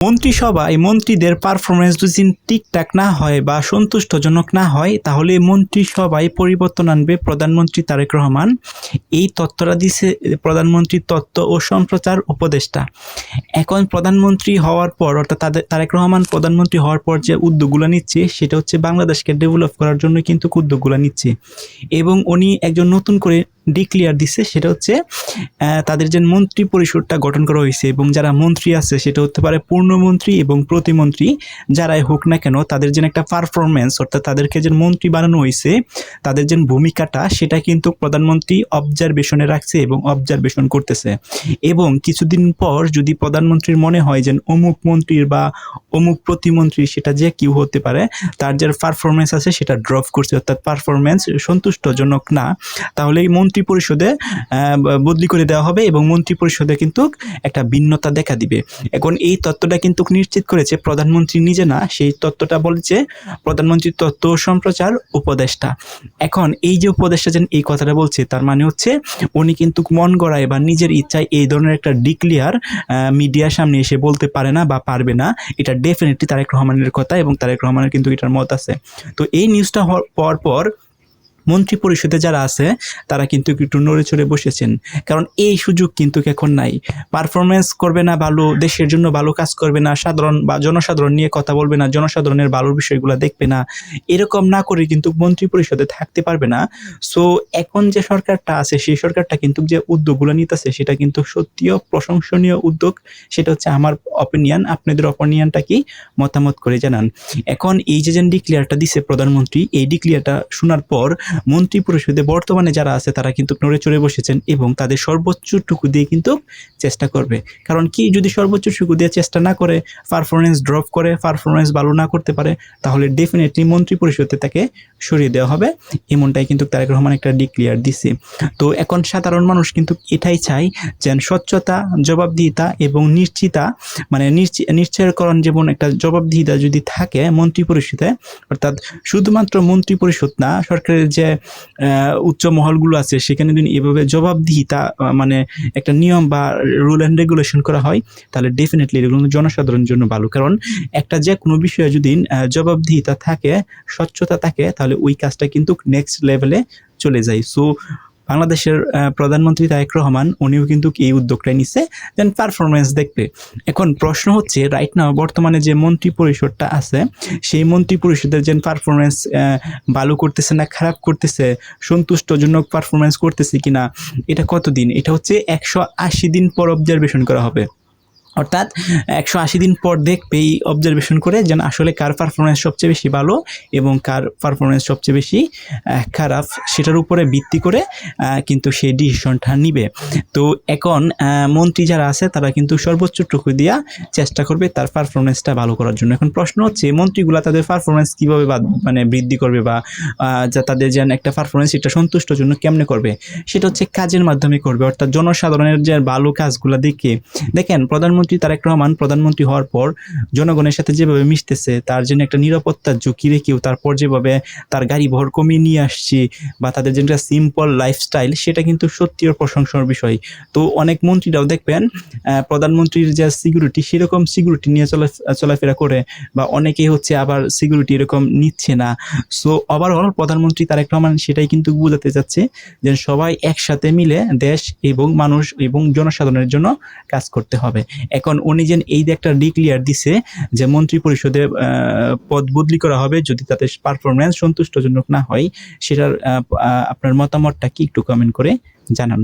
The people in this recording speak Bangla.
মন্ত্রিসভায় মন্ত্রীদের পারফরমেন্স যদি ঠিকঠাক না হয় বা সন্তুষ্টজনক না হয় তাহলে মন্ত্রিসভায় পরিবর্তন আনবে প্রধানমন্ত্রী তারেক রহমান। এই তথ্যটা দিছে প্রধানমন্ত্রীর তথ্য ও সম্প্রচার উপদেষ্টা। এখন প্রধানমন্ত্রী হওয়ার পর অর্থাৎ তারেক রহমান প্রধানমন্ত্রী হওয়ার পর যে উদ্যোগগুলো নিচ্ছে সেটা হচ্ছে বাংলাদেশকে ডেভেলপ করার জন্য কিন্তু উদ্যোগগুলো নিচ্ছে, এবং উনি একজন নতুন করে ডিক্লিয়ার দিচ্ছে, সেটা হচ্ছে তাদের যে মন্ত্রী পরিষদটা গঠন করা হয়েছে এবং যারা মন্ত্রী আছে সেটা হতে পারে পূর্ণমন্ত্রী এবং প্রতিমন্ত্রী, যারাই হোক না কেন তাদের যে একটা পারফরমেন্স অর্থাৎ তাদেরকে যে মন্ত্রী বানানো হয়েছে তাদের যে ভূমিকাটা সেটা কিন্তু প্রধানমন্ত্রী অবজারভেশনে রাখছে এবং অবজারভেশন করতেছে। এবং কিছুদিন পর যদি প্রধানমন্ত্রীর মনে হয় যে অমুক মন্ত্রীর বা অমুক প্রতিমন্ত্রী সেটা যে কেউ হতে পারে তার যে পারফরমেন্স আছে সেটা ড্রপ করছে অর্থাৎ পারফরমেন্স সন্তুষ্টজনক না, তাহলে এই মন্ত্রী পরিষদে বদলি করে দেওয়া হবে এবং মন্ত্রী পরিষদে কিন্তু একটা ভিন্নতা দেখা দিবে। এখন এই তথ্যটা কিন্তু নিশ্চিত করেছে প্রধানমন্ত্রী নিজে না, সেই তথ্যটা বলেছে প্রধানমন্ত্রীর তথ্য ও সম্প্রচার উপদেষ্টা। এখন এই যে উপদেষ্টা যেন এই কথাটা বলছে তার মানে হচ্ছে উনি কিন্তু মন গড়ায় বা নিজের ইচ্ছায় এই ধরনের একটা ডিক্লিয়ার মিডিয়ার সামনে এসে বলতে পারে না বা পারবে না। এটা ডেফিনেটলি তারেক রহমানের কথা এবং তারেক রহমানের কিন্তু এটার মত আছে। তো এই নিউজটা হওয়ার পর মন্ত্রী পরিষদে যারা আছে তারা কিন্তু একটু নড়ে চড়ে বসেছেন, কারণ এই সুযোগ কিন্তু এখন নাই। পারফরমেন্স করবে না ভালো, দেশের জন্য ভালো কাজ করবে না, সাধারণ বা জনসাধারণ নিয়ে কথা বলবে না, জনসাধারণের ভালো বিষয়গুলো দেখবে না, এরকম না করে কিন্তু মন্ত্রী পরিষদে থাকতে পারবে না। সো এখন যে সরকারটা আছে সেই সরকারটা কিন্তু যে উদ্যোগগুলো নিতেছে সেটা কিন্তু সত্যিও প্রশংসনীয় উদ্যোগ। সেটা হচ্ছে আমার অপিনিয়ন। আপনাদের অপিনিয়নটা কি মতামত করে জানান। এখন এই যে ডিক্লিয়ারটা দিছে প্রধানমন্ত্রী, এই ডিক্লিয়ারটা শোনার পর মন্ত্রী পরিষদে বর্তমানে যারা আছে তারা কিন্তু নড়ে চড়ে বসেছেন এবং তাদের সর্বোচ্চটুকু দিয়ে কিন্তু চেষ্টা করবে। কারণ কি, যদি সর্বোচ্চটুকু দিয়ে চেষ্টা না করে, পারফরমেন্স ড্রপ করে, পারফরমেন্স ভালো না করতে পারে, তাহলে ডেফিনেটলি মন্ত্রী পরিষদে তাকে সরিয়ে দেওয়া হবে। এমনটাই কিন্তু তারেক রহমান একটা ডিক্লিয়ার দিছে। তো এখন সাধারণ মানুষ কিন্তু এটাই চায় যেন স্বচ্ছতা, জবাবদিহিতা এবং নিশ্চয়করণ যেমন একটা জবাবদিহিতা যদি থাকে মন্ত্রী পরিষদে, অর্থাৎ শুধুমাত্র মন্ত্রী পরিষদ না, সরকারের যে উচ্চ মহলগুলো আছে সেখানে যদি এভাবে জবাবদিহিতা মানে একটা নিয়ম বা রুল অ্যান্ড রেগুলেশন করা হয় তাহলে ডেফিনেটলি এগুলো জনসাধারণের জন্য ভালো। কারণ একটা যে কোনো বিষয়ে যদি জবাবদিহিতা থাকে, স্বচ্ছতা থাকে, তাহলে ওই কাজটা কিন্তু নেক্সট লেভেলে চলে যায়। সো বাংলাদেশের প্রধানমন্ত্রী তারেক রহমান উনিও কিন্তু এই উদ্যোগটাই নিচ্ছে দেন পারফরমেন্স দেখবে। এখন প্রশ্ন হচ্ছে রাইট নাও বর্তমানে যে মন্ত্রী পরিষদটা আছে সেই মন্ত্রী পরিষদের যে পারফরমেন্স ভালো করতেছে না খারাপ করতেছে, সন্তুষ্টজনক পারফরমেন্স করতেছে কিনা, এটা কতদিন, এটা হচ্ছে 180 দিন পর অবজারভেশন করা হবে। অর্থাৎ 180 দিন পর দেখবে এই অবজারভেশন করে যেন আসলে কার পারফরমেন্স সবচেয়ে বেশি ভালো এবং কার পারফরমেন্স সবচেয়ে বেশি খারাপ, সেটার উপরে ভিত্তি করে কিন্তু সেই ডিসিশনটা নিবে। তো এখন মন্ত্রী যারা আছে তারা কিন্তু সর্বোচ্চটুকু দিয়া চেষ্টা করবে তার পারফরমেন্সটা ভালো করার জন্য। এখন প্রশ্ন হচ্ছে মন্ত্রীগুলা তাদের পারফরমেন্স কীভাবে মানে বৃদ্ধি করবে বা যা তাদের যেন একটা পারফরমেন্স এটা সন্তুষ্টর জন্য কেমনে করবে, সেটা হচ্ছে কাজের মাধ্যমে করবে। অর্থাৎ জনসাধারণের যে ভালো কাজগুলো দেখেন প্রধানমন্ত্রী তারেক রহমান প্রধানমন্ত্রী হওয়ার পর জনগণের সাথে যেভাবে মিশতেছে, তার জন্য একটা নিরাপত্তার ঝুঁকি রেখেও তারপর যেভাবে তার গাড়ি ভর কমিয়ে নিয়ে আসছে বা তাদের যে একটা সিম্পল লাইফস্টাইল, সেটা কিন্তু সত্যিই প্রশংসার বিষয়। তো অনেক মন্ত্রীরাও দেখবেন প্রধানমন্ত্রীর যে সিকিউরিটি সেরকম সিকিউরিটি নিয়ে চলাফেরা করে, বা অনেকেই হচ্ছে আবার সিকিউরিটি এরকম নিচ্ছে না। সো ওভারঅল প্রধানমন্ত্রী তারেক রহমান সেটাই কিন্তু বোঝাতে চাচ্ছে যে সবাই একসাথে মিলে দেশ এবং মানুষ এবং জনসাধারণের জন্য কাজ করতে হবে। এখন উনি যেন এই যে একটা ডিক্লিয়ার দিছে যে মন্ত্রী পরিষদে পদ বদলি করা হবে যদি তাদের পারফরমেন্স সন্তুষ্টজনক না হয়, সেটার আপনার মতামতটা কি একটু কমেন্ট করে জানান।